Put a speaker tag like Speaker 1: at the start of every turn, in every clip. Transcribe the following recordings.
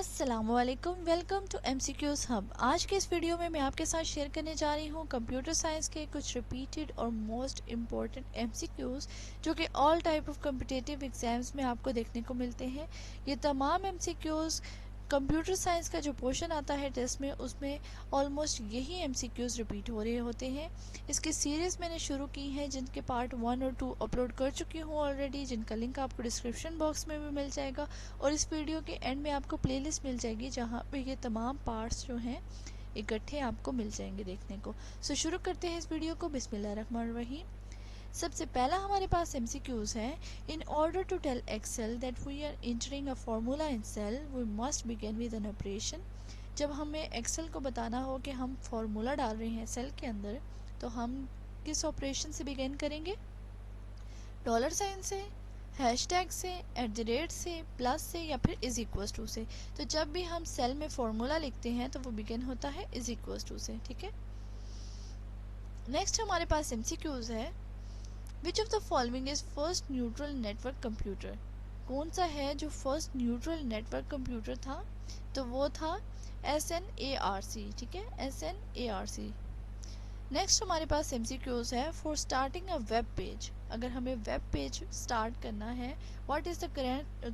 Speaker 1: अस्सलामुअलैकुम, welcome to MCQs hub. आज के इस वीडियो में मैं आपके साथ शेयर करने जा रही हूँ कंप्यूटर साइंस के कुछ रिपीटेड और मोस्ट इम्पॉर्टेंट MCQs जो कि all type of competitive exams में आपको देखने को मिलते हैं। ये तमाम MCQs कंप्यूटर साइंस का जो पोर्शन आता है टेस्ट में, उसमें ऑलमोस्ट यही MCQs रिपीट हो रहे होते हैं। इसकी सीरीज़ मैंने शुरू की है, जिनके पार्ट 1 और 2 अपलोड कर चुकी हूँ ऑलरेडी, जिनका लिंक आपको डिस्क्रिप्शन बॉक्स में भी मिल जाएगा। और इस वीडियो के एंड में आपको प्लेलिस्ट मिल जाएगी जहाँ पे ये तमाम पार्ट्स जो हैं इकट्ठे आपको मिल जाएंगे देखने को। सो शुरू करते हैं इस वीडियो को। बिस्मिल्लाहिर्रहमानिर्रहीम। सबसे पहला हमारे पास MCQs है। In order to tell Excel that we are entering a formula in cell we must begin with an operation. जब हमें एक्सेल को बताना हो कि हम फार्मूला डाल रहे हैं सेल के अंदर, तो हम किस ऑपरेशन से बिगिन करेंगे? डॉलर साइन से, हैशटैग से, @ से, प्लस से, या फिर इज इक्वल्स टू से। तो जब भी हम सेल में फॉर्मूला लिखते हैं तो वो बिगिन होता है इज इक्वल्स टू से। ठीक है। नेक्स्ट हमारे पास MCQs है। Which of the following is first neutral network computer? कौन सा है जो फर्स्ट न्यूट्रल नेटवर्क कंप्यूटर था? तो वो था SNARC। ठीक है, SNARC। नेक्स्ट हमारे पास MCQs है। For starting a web page, अगर हमें वेब पेज स्टार्ट करना है, what is the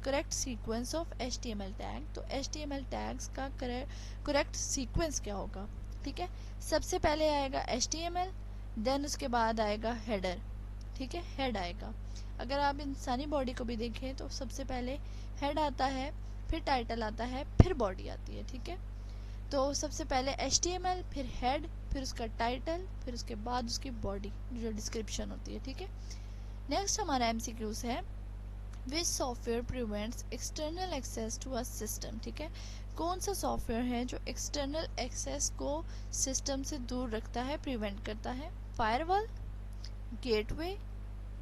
Speaker 1: correct sequence of HTML tag? तो HTML टैग्स का करेक्ट सीक्वेंस क्या होगा? ठीक है, सबसे पहले आएगा HTML, देन उसके बाद आएगा हेडर। ठीक है, हेड आएगा। अगर आप इंसानी बॉडी को भी देखें तो सबसे पहले हेड आता है, फिर टाइटल आता है, फिर बॉडी आती है। ठीक है, तो सबसे पहले HTML, फिर हेड, फिर उसका टाइटल, फिर उसके बाद उसकी बॉडी जो डिस्क्रिप्शन होती है। ठीक है। नेक्स्ट हमारा MCQs है। Which software prevents external access to a system? ठीक है, कौन सा सॉफ्टवेयर है जो एक्सटर्नल एक्सेस को सिस्टम से दूर रखता है, प्रिवेंट करता है? फायरवॉल, गेटवे,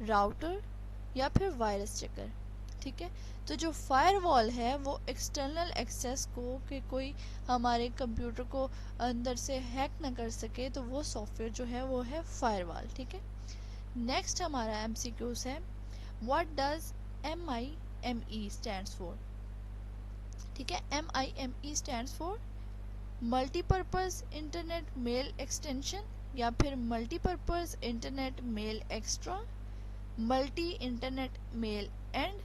Speaker 1: राउटर, या फिर वायरस चेकर? ठीक है, तो जो फायरवॉल है वो एक्सटर्नल एक्सेस को कि कोई हमारे कंप्यूटर को अंदर से हैक ना कर सके, तो वो सॉफ्टवेयर जो है वो है फायरवॉल। ठीक है। नेक्स्ट हमारा MCQs है। What does MIME stands for? ठीक है, MIME stands for multipurpose internet mail extension, या फिर multipurpose internet mail extra, multi internet mail and,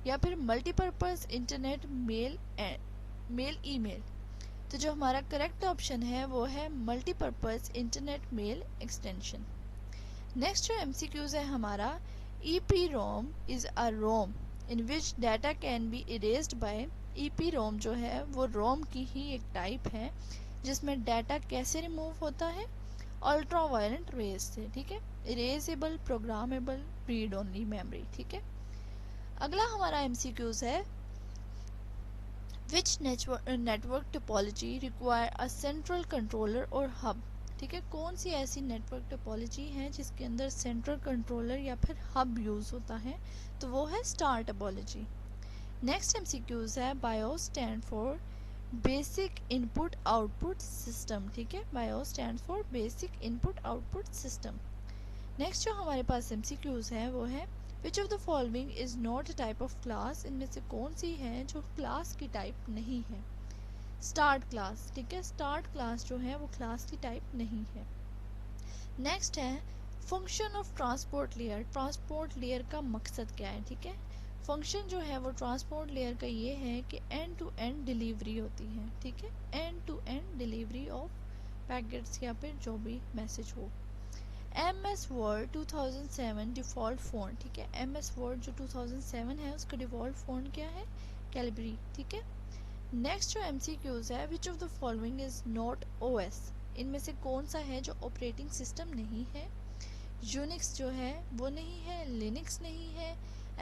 Speaker 1: या फिर मल्टीपर्पज़ इंटरनेट मेल ईमेल। तो जो हमारा करेक्ट ऑप्शन है वो है multipurpose internet mail extension. Next जो MCQs है हमारा। EPROM is a ROM in which data can be erased by. EPROM जो है वो रोम की ही एक टाइप है जिसमें डाटा कैसे रिमूव होता है? अल्ट्रा वायलेंट रेज से। ठीक है, erasable, programmable, read only memory. ठीक है। अगला हमारा MCQs है। Which network topology require a central controller और हब? ठीक है, कौन सी ऐसी नेटवर्क टोपोलॉजी है जिसके अंदर सेंट्रल कंट्रोलर या फिर हब यूज़ होता है? तो वो है स्टार टोपोलॉजी। नेक्स्ट MCQs है। BIOS stand for basic input output system. ठीक है, BIOS stand for basic input output system. Next जो हमारे पास MCQs है वो है। Which of the following is not a type of class? इनमें से कौन सी है जो क्लास की टाइप नहीं है? Start class. ठीक है, स्टार्ट क्लास जो है वो क्लास की टाइप नहीं है। नेक्स्ट है function of transport layer. Transport layer का मकसद क्या है? ठीक है, फंक्शन जो है वो ट्रांसपोर्ट लेयर का ये है कि एंड टू एंड डिलीवरी होती है। ठीक है, end to end delivery of packets या फिर जो भी मैसेज हो। MS word 2007 default font. ठीक है, MS वर्ड जो 2007 है उसका डिफ़ॉल्ट फ़ॉन्ट क्या है? कैलिबरी। ठीक है। नेक्स्ट जो MCQs है। Which of the following is not OS? इनमें से कौन सा है जो ऑपरेटिंग सिस्टम नहीं है? यूनिक्स जो है वो नहीं है, लिनक्स नहीं है,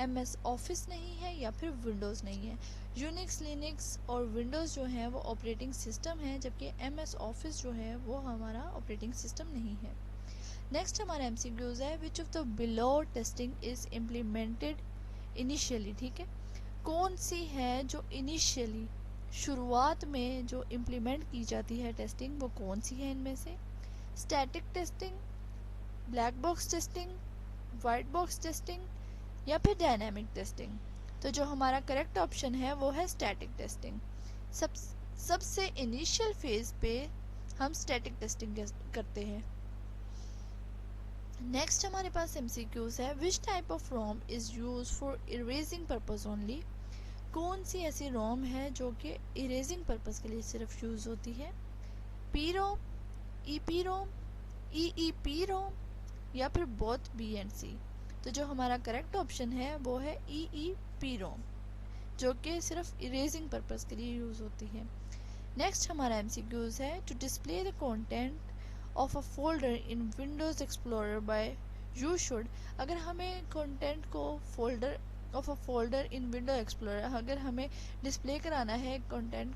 Speaker 1: MS ऑफिस नहीं है, या फिर विंडोज़ नहीं है। यूनिक्स, लिनक्स और विंडोज़ जो है वो ऑपरेटिंग सिस्टम है, जबकि MS ऑफिस जो है वो हमारा ऑपरेटिंग सिस्टम नहीं है। नेक्स्ट हमारा MCQs है। Which of the below testing is implemented initially? ठीक है, कौन सी है जो इनिशियली शुरुआत में जो इम्प्लीमेंट की जाती है टेस्टिंग, वो कौन सी है इनमें से? Static testing, black box testing, white box testing, या फिर डायनामिक टेस्टिंग? तो जो हमारा करेक्ट ऑप्शन है वो है स्टैटिक टेस्टिंग। सब सबसे इनिशियल फेज पे हम स्टैटिक टेस्टिंग करते हैं। नेक्स्ट हमारे पास एमसीक्यूज है, which type of ROM is use for erasing purpose only. कौन सी ऐसी रोम है जो कि इरेजिंग पर्पज के लिए सिर्फ यूज होती है। P ROM, E P ROM, E P ROM, या फिर बोथ बी एंड सी। तो जो हमारा करेक्ट ऑप्शन है वो है ई पी रोम, जो कि सिर्फ इरेजिंग पर्पज के लिए यूज होती है। नेक्स्ट हमारा एमसीक्यूज है, to display the content of a folder in Windows Explorer by you should. अगर हमें कंटेंट को of a folder in window explorer, अगर हमें डिस्प्ले कराना है कंटेंट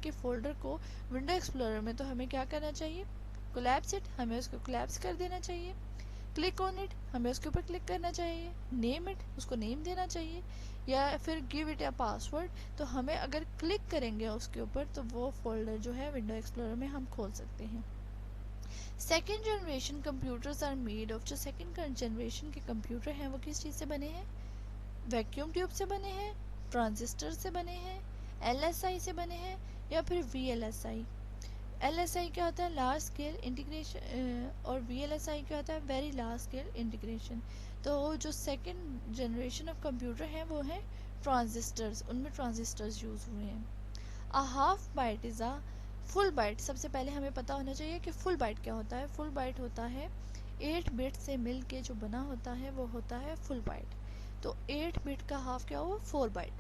Speaker 1: के फोल्डर को विंडो एक्सप्लोरर में, तो हमें क्या करना चाहिए। कोलैप्स इट, हमें उसको कोलैप्स कर देना चाहिए। क्लिक ऑन इट, हमें उसके ऊपर क्लिक करना चाहिए। नेम इट, उसको नेम देना चाहिए, या फिर गिव इट अ पासवर्ड। तो हमें अगर क्लिक करेंगे उसके ऊपर तो वो फोल्डर जो है विंडो एक्सप्लोरर में हम खोल सकते हैं। Second generation computers are made of, जो सेकेंड जनरेशन के कंप्यूटर हैं वो किस चीज़ से बने हैं। वैक्यूम ट्यूब से बने हैं, ट्रांजिस्टर से बने हैं, एलएसआई से बने हैं, या फिर वीएलएसआई। एलएसआई क्या होता है, लार्ज स्केल इंटीग्रेशन, और वीएलएसआई क्या होता है, वेरी लार्ज स्केल इंटीग्रेशन। तो जो सेकेंड जनरेशन ऑफ कंप्यूटर हैं वो है ट्रांजिस्टर्स, उनमें ट्रांजिस्टर्स यूज हुए हैं। A half byte is a full byte. सबसे पहले हमें पता होना चाहिए कि फुल बाइट क्या होता है। फुल बाइट होता है 8 बिट से मिल के जो बना होता है वो होता है फुल बाइट। तो 8 बिट का हाफ क्या हुआ, 4 बाइट।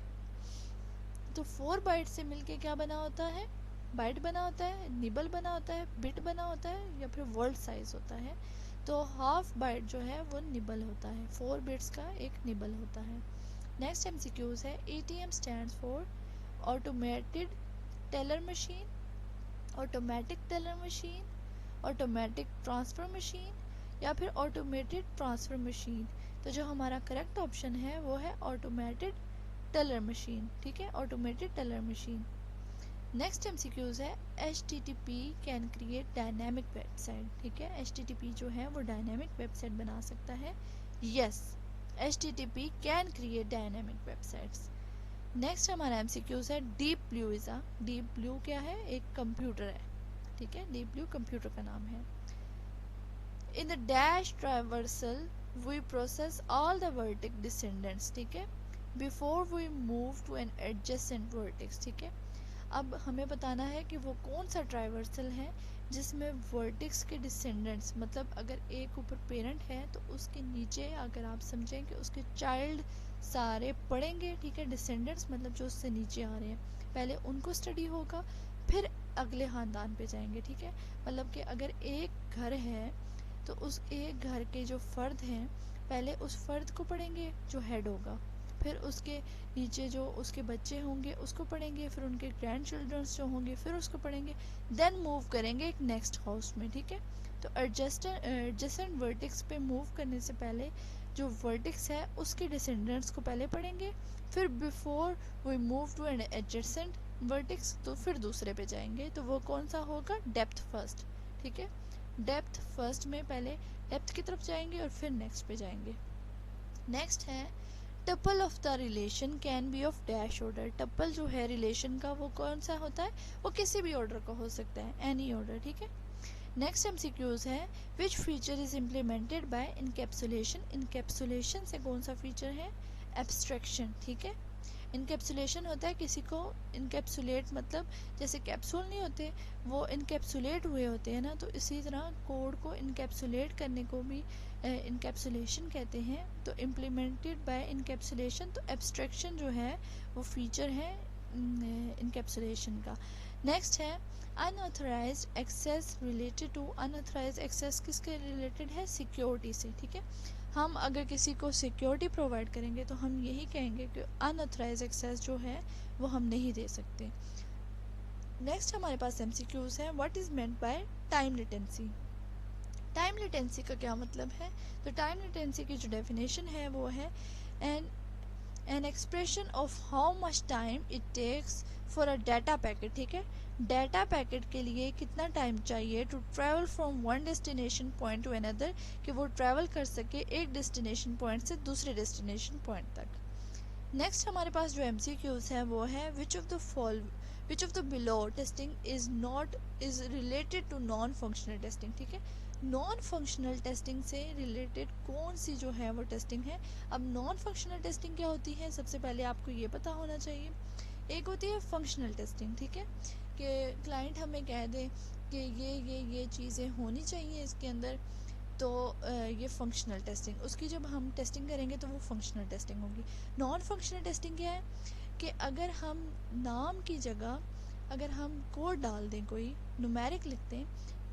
Speaker 1: तो 4 बाइट से मिलके क्या बना होता है, बाइट बना होता है, निबल बना होता है, बिट बना होता है, या फिर वर्ड साइज होता है। तो हाफ बाइट जो है वो निबल होता है, 4 बिट्स का एक निबल होता है। नेक्स्ट एमसीक्यूज है, ATM stands for automated teller machine, automatic teller machine, automatic transfer machine, या फिर ऑटोमेटेड ट्रांसफ़र मशीन। तो जो हमारा करेक्ट ऑप्शन है वो है ऑटोमेटेड टेलर मशीन। ठीक है, automated teller machine. Next MCQs है, HTTP can create dynamic website. ठीक है, HTTP जो है वो डायनेमिक वेबसाइट बना सकता है। Yes, HTTP can create dynamic websites. Next हमारा एमसीक्यूज है, deep blue is a, deep blue क्या है, एक कंप्यूटर है। ठीक है, डीप ब्लू कंप्यूटर का नाम है। In the dash traversal we process all the vertex descendants. ठीक है, before we move to an adjacent vertex. ठीक है, अब हमें बताना है कि वो कौन सा ट्रावर्सल है जिसमें वर्टेक्स के डिसेंडेंट्स, मतलब अगर एक ऊपर पेरेंट है तो उसके नीचे अगर आप समझें कि उसके चाइल्ड सारे पढ़ेंगे। ठीक है, डिसेंडेंट्स मतलब जो उससे नीचे आ रहे हैं, पहले उनको स्टडी होगा, फिर अगले ख़ानदान पे जाएंगे। ठीक है, मतलब कि अगर एक घर है तो उस एक घर के जो फ़र्द हैं पहले उस फ़र्द को पढ़ेंगे जो हेड होगा, फिर उसके नीचे जो उसके बच्चे होंगे उसको पढ़ेंगे, फिर उनके ग्रैंड चिल्ड्रंस जो होंगे फिर उसको पढ़ेंगे, देन मूव करेंगे एक नेक्स्ट हाउस में। ठीक है, तो एडजेसेंट वर्टेक्स पे मूव करने से पहले जो वर्टेक्स है उसके डिसेंडेंट्स को पहले पढ़ेंगे, फिर before we move to an adjacent vertex तो फिर दूसरे पे जाएंगे। तो वो कौन सा होगा, डेप्थ फर्स्ट। ठीक है, डेप्थ फर्स्ट में पहले डेप्थ की तरफ जाएंगे और फिर नेक्स्ट पे जाएंगे। नेक्स्ट है, tuple of the relation can be of dash order. Tuple जो है रिलेशन का वो कौन सा होता है, वो किसी भी ऑर्डर का हो सकता है, एनी ऑर्डर। ठीक है, नेक्स्ट एमसीक्यूज है, which feature is implemented by encapsulation. Encapsulation से कौन सा फीचर है, एब्स्ट्रैक्शन। ठीक है, इनकैप्सुलेशन होता है किसी को इनकैप्सुलेट, मतलब जैसे कैप्सूल नहीं होते वो इनकैप्सुलेट हुए होते हैं ना, तो इसी तरह कोड को इनकैप्सुलेट करने को भी इनकैप्सुलेशन कहते हैं। तो इम्प्लीमेंटेड बाय इनकैप्सुलेशन, तो एब्स्ट्रैक्शन जो है वो फीचर है इनकैप्सुलेशन का। नेक्स्ट है, unauthorized access related to. Unauthorized access किसके रिलेटेड है, सिक्योरिटी से। ठीक है, हम अगर किसी को सिक्योरिटी प्रोवाइड करेंगे तो हम यही कहेंगे कि अनऑथराइज एक्सेस जो है वो हम नहीं दे सकते। नेक्स्ट हमारे पास एमसीक्यूज है, what is meant by time latency. Time latency का क्या मतलब है, तो टाइम लेटेंसी की जो डेफिनेशन है वो है an expression of how much time it takes for a data packet. ठीक है, डाटा पैकेट के लिए कितना टाइम चाहिए to travel from one destination point to another, कि वो ट्रैवल कर सके एक डेस्टिनेशन पॉइंट से दूसरे डेस्टिनेशन पॉइंट तक। नेक्स्ट हमारे पास जो MCQs है वो है which of the below testing is related to non functional testing. ठीक है, नॉन फंक्शनल टेस्टिंग से रिलेटेड कौन सी जो है वो टेस्टिंग है। अब नॉन फंक्शनल टेस्टिंग क्या होती है, सबसे पहले आपको ये पता होना चाहिए। एक होती है फंक्शनल टेस्टिंग, ठीक है, कि क्लाइंट हमें कह दे कि ये चीज़ें होनी चाहिए इसके अंदर, तो ये फंक्शनल टेस्टिंग, उसकी जब हम टेस्टिंग करेंगे तो वो फंक्शनल टेस्टिंग होगी। नॉन फंक्शनल टेस्टिंग क्या है कि अगर हम नाम की जगह अगर हम कोड डाल दें, कोई न्यूमेरिक लिख दें,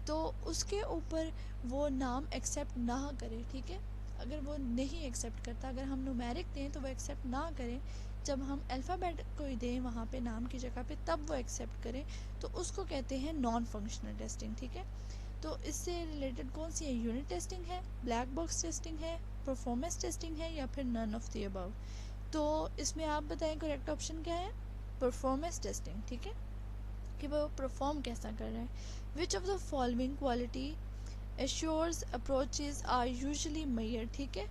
Speaker 1: तो उसके ऊपर वो नाम एक्सेप्ट ना करे। ठीक है, अगर वो नहीं एक्सेप्ट करता, अगर हम न्यूमेरिक दें तो वो एक्सेप्ट ना करें, जब हम अल्फ़ाबेट कोई दें वहाँ पे नाम की जगह पे तब वो एक्सेप्ट करें, तो उसको कहते हैं नॉन फंक्शनल टेस्टिंग। ठीक है, तो इससे रिलेटेड कौन सी है, यूनिट टेस्टिंग है, ब्लैक बॉक्स टेस्टिंग है, परफॉर्मेंस टेस्टिंग है, या फिर नन ऑफ द अबव। तो इसमें आप बताएं करेक्ट ऑप्शन क्या है, परफॉर्मेंस टेस्टिंग। ठीक है, कि वो परफॉर्म कैसा कर रहा है। Which of the following quality assures approaches are usually measured. ठीक है,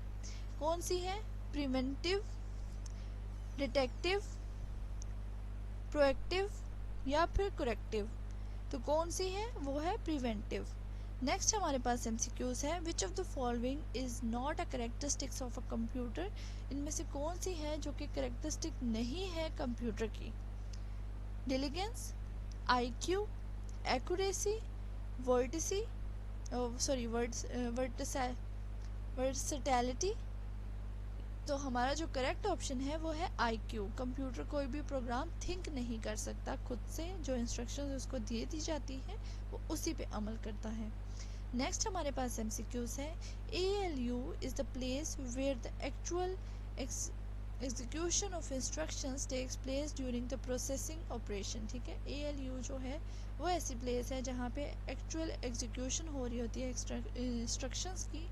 Speaker 1: कौन सी है, प्रिवेंटिव, डिटेक्टिव, प्रोएक्टिव, या फिर करेक्टिव। तो कौन सी है, वो है प्रिवेंटिव। नेक्स्ट हमारे पास MCQs है, which of the following is not a characteristics of a computer. इनमें से कौन सी है जो कि करेक्टरिस्टिक नहीं है कंप्यूटर की। डिलीगेंस, IQ, एक्यूरेसी, वर्टिसी, सॉरी वर्सटैलिटी। तो हमारा जो करेक्ट ऑप्शन है वो है IQ। कंप्यूटर कोई भी प्रोग्राम थिंक नहीं कर सकता खुद से, जो इंस्ट्रक्शंस उसको दे दी जाती है वो उसी पे अमल करता है। नेक्स्ट हमारे पास MCQs है, ALU is the place where the actual execution of instructions takes place during the processing operation. ठीक है, ALU जो है वो ऐसी प्लेस है जहाँ पे एक्चुअल एग्जीक्यूशन हो रही होती है इंस्ट्रक्शंस की,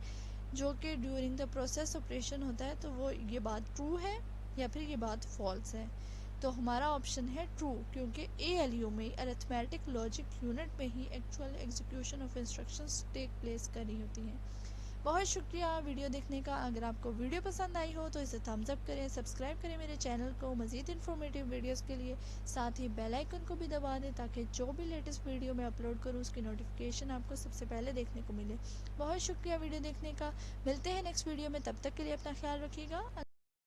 Speaker 1: जो कि ड्यूरिंग द प्रोसेस ऑपरेशन होता है। तो वो ये बात ट्रू है या फिर ये बात फॉल्स है। तो हमारा ऑप्शन है ट्रू, क्योंकि ALU में अरिथमेटिक लॉजिक यूनिट में ही actual execution of instructions take place कर रही होती हैं। बहुत शुक्रिया वीडियो देखने का। अगर आपको वीडियो पसंद आई हो तो इसे थम्स अप करें, सब्सक्राइब करें मेरे चैनल को मज़ीद इन्फॉर्मेटिव वीडियोस के लिए। साथ ही बेल आइकन को भी दबा दें ताकि जो भी लेटेस्ट वीडियो मैं अपलोड करूं उसकी नोटिफिकेशन आपको सबसे पहले देखने को मिले। बहुत शुक्रिया वीडियो देखने का। मिलते हैं नेक्स्ट वीडियो में, तब तक के लिए अपना ख्याल रखिएगा।